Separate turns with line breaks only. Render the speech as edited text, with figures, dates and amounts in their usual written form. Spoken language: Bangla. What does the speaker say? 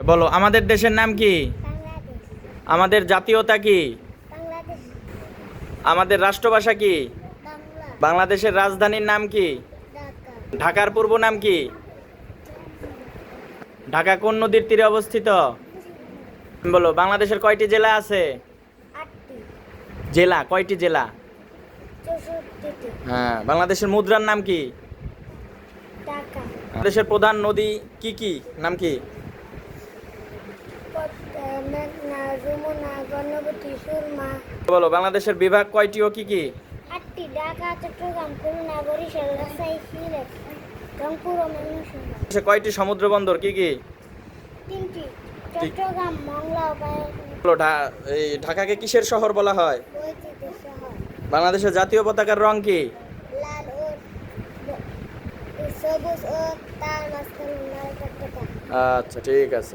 বলো, আমাদের দেশের নাম কি?
বাংলাদেশ।
আমাদের জাতীয়তা কি?
বাংলাদেশ।
আমাদের রাষ্ট্রভাষা কি?
বাংলা।
বাংলাদেশের রাজধানীর নাম কি?
ঢাকা।
ঢাকার পূর্ব নাম কি? ঢাকা কোন নদীর তীরে অবস্থিত? বলো, বাংলাদেশের কয়টি জেলা আছে?
8টি।
জেলা কয়টি জেলা?
64টি।
হ্যাঁ, বাংলাদেশের মুদ্রার নাম কি?
ঢাকা।
বাংলাদেশের প্রধান নদী কি কি? নাম কি?
মেঘনা, যমুনা, গঙ্গোত্রী, সুরমা।
বলো, বাংলাদেশের বিভাগ কয়টি ও কি কি?
8টি। ঢাকা, চট্টগ্রাম, খুলনা, বরিশাল, রাজশাহী, সিলেট, রংপুর ও ময়মনসিংহ।
দেশে কয়টি সমুদ্র বন্দর কি কি?
3টি। চট্টগ্রাম, মংলা ও বান্দরবান।
বলো, এই ঢাকাকে কিসের শহর বলা হয়?
ঐতিহ্য শহর।
বাংলাদেশের জাতীয় পতাকার রং কি?
লাল ও সবুজ ও তার মাঝখানে লাল পতাকা।
আচ্ছা, ঠিক আছে।